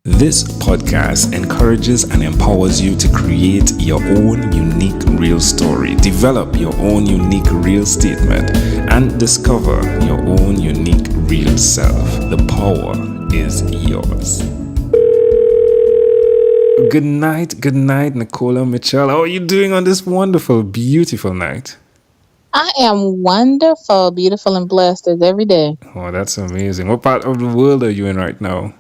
This podcast encourages and empowers you to create your own unique real story, develop your own unique real statement, and discover your own unique real self. The power is yours. Good night, Nicola, Michelle. How are you doing on this wonderful, beautiful night? I am wonderful, beautiful, and blessed as every day. Oh, that's amazing. What part of the world are you in right now?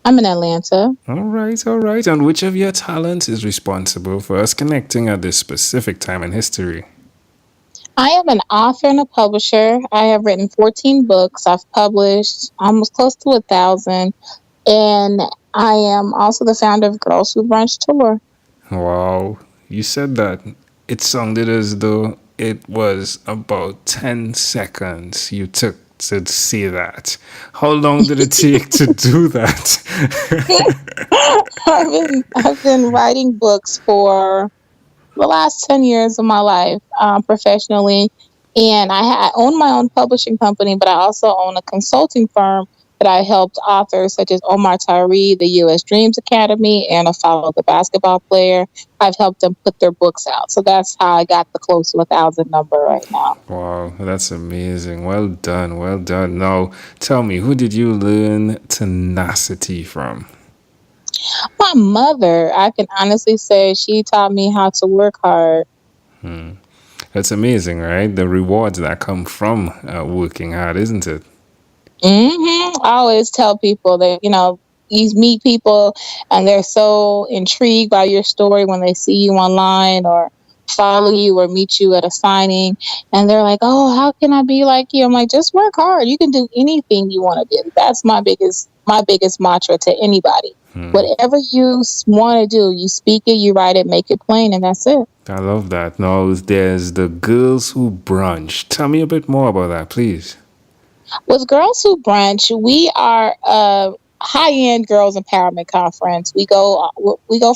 I'm in Atlanta. All right. And which of your talents is responsible for us connecting at this specific time in history? I am an author and a publisher. I have written 14 books. I've published almost close to 1,000. And I am also the founder of Girls Who Brunch Tour. Wow. You said that. It sounded as though it was about 10 seconds you took to say that. How long did it take to do that? I've been writing books for the last 10 years of my life professionally. And I own my own publishing company, but I also own a consulting firm that I helped authors such as Omar Tyree, the U.S. Dreams Academy, and a Follow the Basketball Player. I've helped them put their books out. So that's how I got the close to 1,000 number right now. Wow, that's amazing. Well done. Now, tell me, who did you learn tenacity from? My mother, I can honestly say she taught me how to work hard. That's amazing, right? The rewards that come from working hard, isn't it? I always tell people that, you meet people and they're so intrigued by your story when they see you online or follow you or meet you at a signing. And they're like, oh, how can I be like you? I'm like, just work hard. You can do anything you want to do. That's my biggest mantra to anybody. Whatever you want to do, you speak it, you write it, make it plain, and that's it. I love that. Now, there's the Girls Who Brunch. Tell me a bit more about that, please. With Girls Who Brunch, we are a high-end girls empowerment conference. We go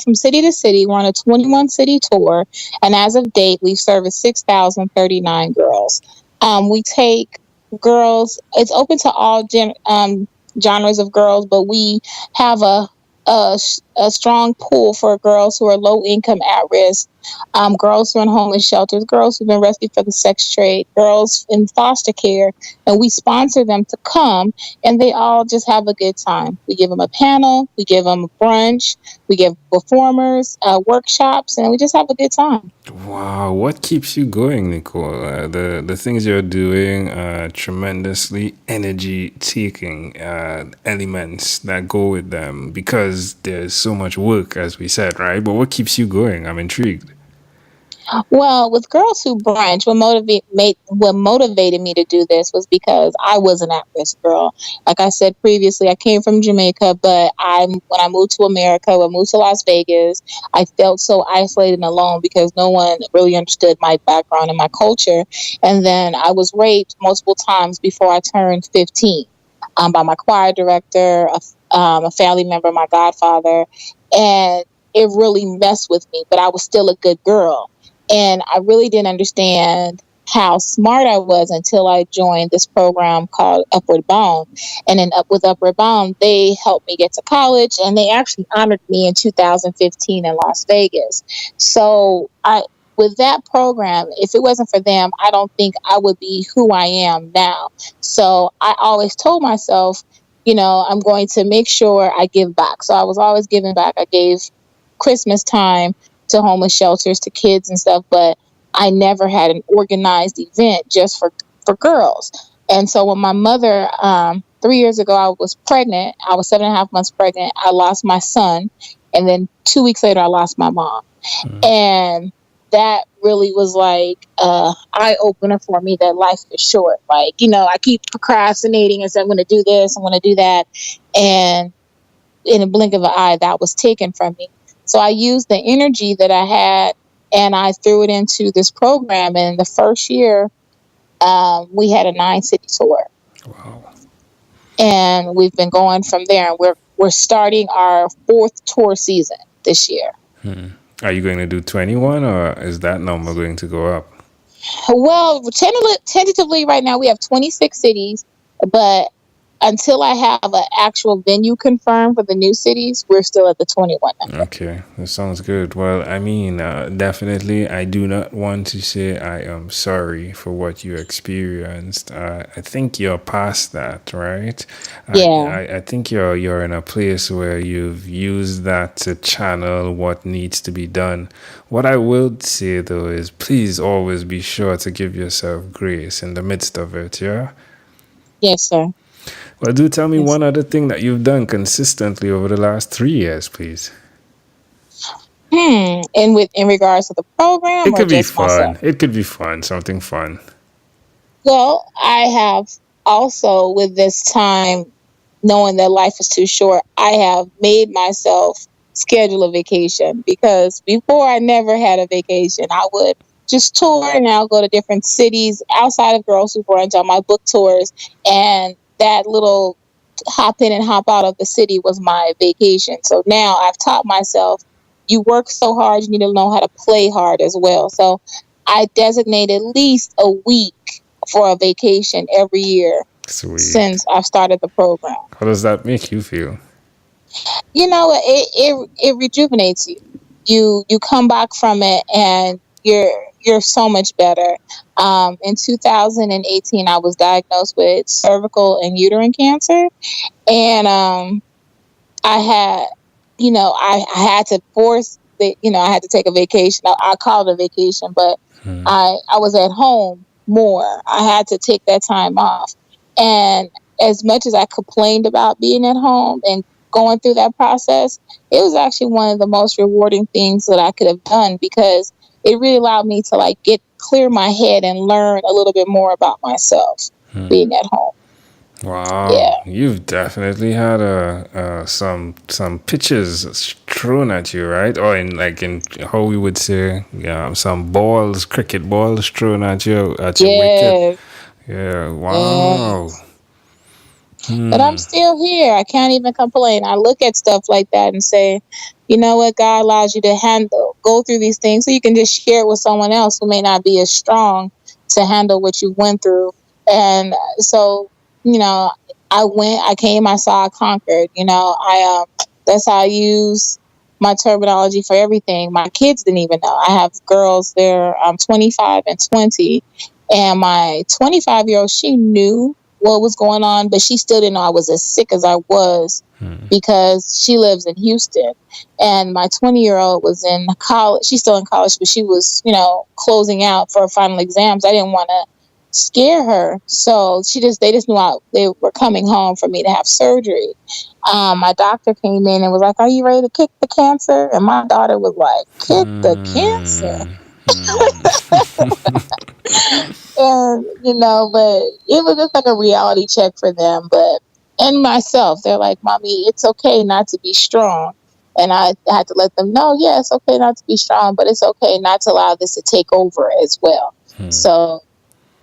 from city to city. We're on a 21-city tour, and as of date, we've serviced 6,039 girls. We take girls. It's open to all genres of girls, but we have a strong pool for girls who are low income, at risk, girls who are in homeless shelters, girls who've been rescued for the sex trade, girls in foster care, and we sponsor them to come, and they all just have a good time. We give them a panel, we give them a brunch, we give performers, workshops, and we just have a good time. Wow, what keeps you going, Nicola? The things you're doing are tremendously energy-taking elements that go with them because there's so much work, as we said, right? But what keeps you going? I'm intrigued. Well, with Girls Who Brunch, what motivated me to do this was because I was an at-risk girl. Like I said previously, I came from Jamaica, but when I moved to America, when I moved to Las Vegas, I felt so isolated and alone because no one really understood my background and my culture. And then I was raped multiple times before I turned 15 by my choir director, a family member, my godfather, and it really messed with me, but I was still a good girl. And I really didn't understand how smart I was until I joined this program called Upward Bound. And then with Upward Bound, they helped me get to college, and they actually honored me in 2015 in Las Vegas. So with that program, if it wasn't for them, I don't think I would be who I am now. So I always told myself, I'm going to make sure I give back. So I was always giving back. I gave Christmas time to homeless shelters, to kids and stuff, but I never had an organized event just for girls. And so when my mother, 3 years ago, I was pregnant. I was 7.5 months pregnant. I lost my son. And then 2 weeks later, I lost my mom. And that really was like an eye-opener for me that life is short. Like, I keep procrastinating and say, I'm going to do this, I'm going to do that. And in a blink of an eye, that was taken from me. So I used the energy that I had and I threw it into this program. And the first year, we had a 9-city tour. Wow. And we've been going from there. And we're starting our 4th tour season this year. Are you going to do 21 or is that number going to go up? Well, tentatively right now we have 26 cities, but until I have an actual venue confirmed for the new cities, we're still at the 21 number. Okay, that sounds good. Well, I mean, definitely, I do not want to say I am sorry for what you experienced. I think you're past that, right? Yeah. I think you're in a place where you've used that to channel what needs to be done. What I will say though is, please always be sure to give yourself grace in the midst of it. Yeah. Yes, sir. Well, do tell me Yes. one other thing that you've done consistently over the last 3 years, please. In regards to the program It or could be just myself? fun. It could be fun. Something fun. Well, I have also, with this time, knowing that life is too short, I have made myself schedule a vacation, because before I never had a vacation. I would just tour, and I'll go to different cities outside of Girls Who Brunch on my book tours, and that little hop in and hop out of the city was my vacation. So now I've taught myself, you work so hard, you need to know how to play hard as well. So I designate at least a week for a vacation every year Sweet. since I've started the program. How does that make you feel? You know, it rejuvenates you. You come back from it and you're so much better. In 2018, I was diagnosed with cervical and uterine cancer, and I had, I had to force the, I had to take a vacation. I called it a vacation, but I was at home more. I had to take that time off. And as much as I complained about being at home and going through that process, it was actually one of the most rewarding things that I could have done, because it really allowed me to clear my head and learn a little bit more about myself being at home. Wow, Yeah. you've definitely had some pitches thrown at you, right? Or in how we would say, some balls, cricket balls thrown at your wicket. Yeah, wow. But I'm still here. I can't even complain. I look at stuff like that and say, you know what, God allows you to go through these things so you can just share it with someone else who may not be as strong to handle what you went through. And so, I came, I saw, I conquered. That's how I use my terminology for everything. My kids didn't even know. I have girls, they're 25 and 20. And my 25-year-old, she knew what was going on, but she still didn't know I was as sick as I was, because she lives in Houston. And my 20-year-old was in college. She's still in college, but she was, closing out for her final exams. I didn't want to scare her. So they just knew they were coming home for me to have surgery. My doctor came in and was like, "Are you ready to kick the cancer?" And my daughter was like, "Kick the cancer?" And but it was just like a reality check for them. And myself, they're like, "Mommy, it's okay not to be strong." And I had to let them know, yeah, it's okay not to be strong, but it's okay not to allow this to take over as well. So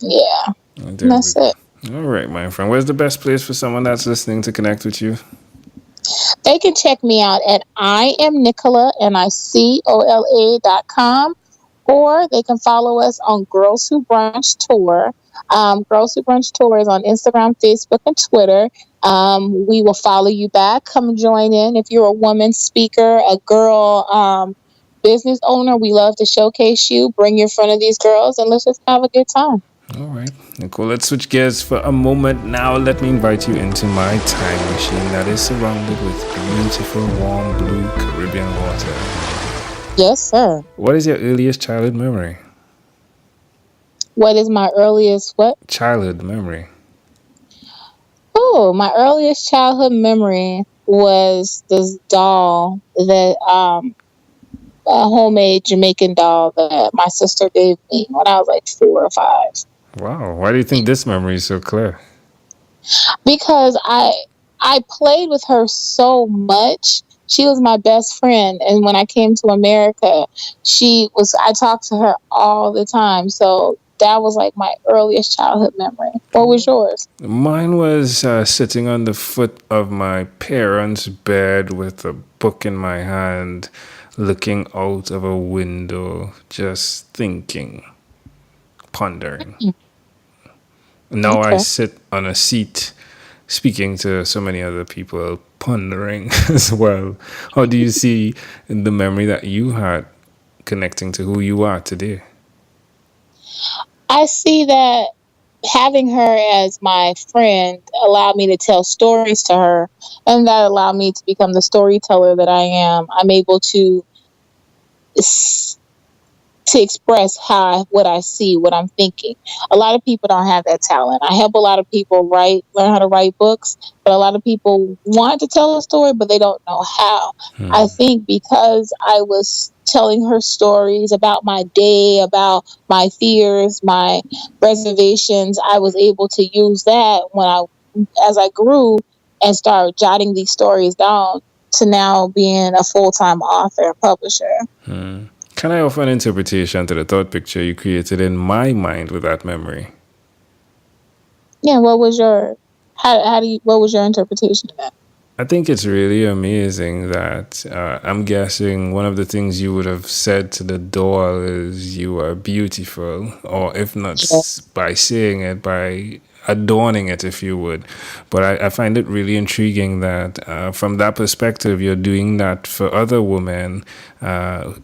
yeah, that's it. All right, my friend. Where's the best place for someone that's listening to connect with you? They can check me out at I am Nicola, NICOLA.com, or they can follow us on Girls Who Brunch Tour. Girls Who Brunch Tour is on Instagram, Facebook, and Twitter. We will follow you back. Come join in. If you're a woman speaker, a girl business owner, we love to showcase you. Bring your friend of these girls, and let's just have a good time. All right, Nicola, let's switch gears for a moment now. Let me invite you into my time machine that is surrounded with beautiful, warm, blue Caribbean water. Yes, sir. What is your earliest childhood memory? What is my earliest what? Childhood memory. Oh, my earliest childhood memory was this doll that a homemade Jamaican doll that my sister gave me when I was like 4 or 5. Wow. Why do you think this memory is so clear? Because I played with her so much. She was my best friend. And when I came to America, I talked to her all the time. So that was like my earliest childhood memory. What was yours? Mine was sitting on the foot of my parents' bed with a book in my hand, looking out of a window, just thinking, pondering. Now I sit on a seat speaking to so many other people, pondering as well. How do you see the memory that you had connecting to who you are today? I see that having her as my friend allowed me to tell stories to her, and that allowed me to become the storyteller that I am. I'm able to express what I see, what I'm thinking. A lot of people don't have that talent. I help a lot of people learn how to write books, but a lot of people want to tell a story, but they don't know how. I think because I was telling her stories about my day, about my fears, my reservations, I was able to use that as I grew and started jotting these stories down to now being a full-time author and publisher. Can I offer an interpretation to the thought picture you created in my mind with that memory? Yeah, what was your interpretation of that? I think it's really amazing that I'm guessing one of the things you would have said to the doll is you are beautiful, or if not by saying it, by adorning it, if you would. But I find it really intriguing that from that perspective, you're doing that for other women,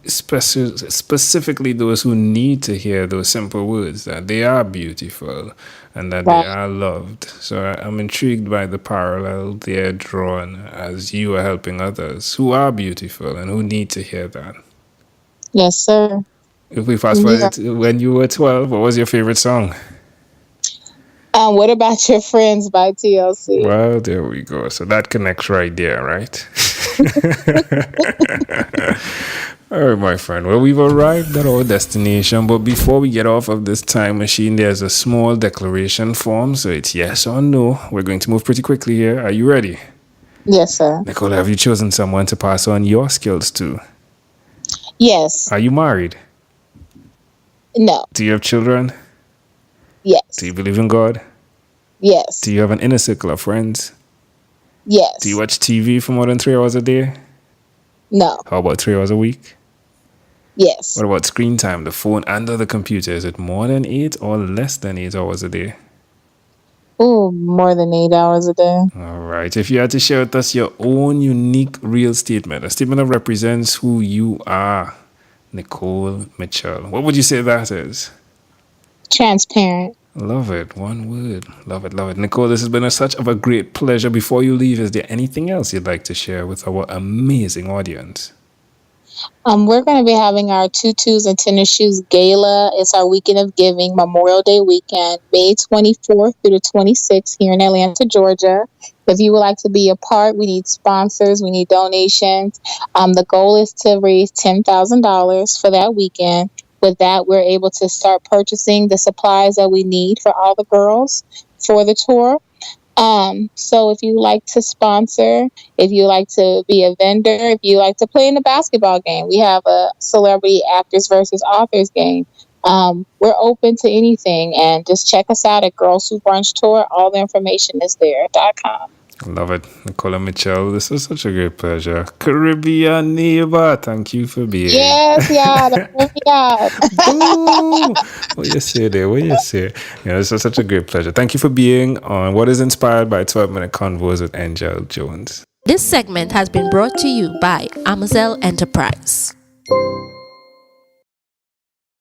specifically those who need to hear those simple words that they are beautiful and that they are loved. So I'm intrigued by the parallel they're drawn as you are helping others who are beautiful and who need to hear that. Yes, sir. If we fast forward to when you were 12, what was your favorite song? What About Your Friends by TLC? Well, there we go. So that connects right there, right? All right, my friend. Well, we've arrived at our destination, but before we get off of this time machine, there's a small declaration form. So it's yes or no. We're going to move pretty quickly here. Are you ready? Yes, sir. Nicola, have you chosen someone to pass on your skills to? Yes. Are you married? No. Do you have children? Yes. Do you believe in God? Yes. Do you have an inner circle of friends? Yes. Do you watch TV for more than 3 hours a day? No. How about 3 hours a week? Yes. What about screen time, the phone and the computer? Is it more than 8 or less than 8 hours a day? Oh, more than 8 hours a day. All right. If you had to share with us your own unique real statement, a statement that represents who you are, Nicole Mitchell, what would you say that is? Transparent. Love it. One word. Love it. Love it. Nicole, this has been such of a great pleasure. Before you leave, is there anything else you'd like to share with our amazing audience? We're going to be having our tutus and tennis shoes gala. It's our weekend of giving, Memorial Day weekend, May 24th through the 26th here in Atlanta, Georgia. If you would like to be a part, we need sponsors, we need donations. The goal is to raise $10,000 for that weekend. With that, we're able to start purchasing the supplies that we need for all the girls for the tour. So if you like to sponsor, if you like to be a vendor, if you like to play in the basketball game, we have a celebrity actors versus authors game. We're open to anything, and just check us out at Girls Who Brunch Tour. All the information is there.com. Love it. Nicola Mitchell, this is such a great pleasure. Caribbean neighbor, thank you for being here. Yes, What you say there? What you say? This is such a great pleasure. Thank you for being on What is Inspired by 12-Minute Convos with Angel Jones. This segment has been brought to you by Amazel Enterprise.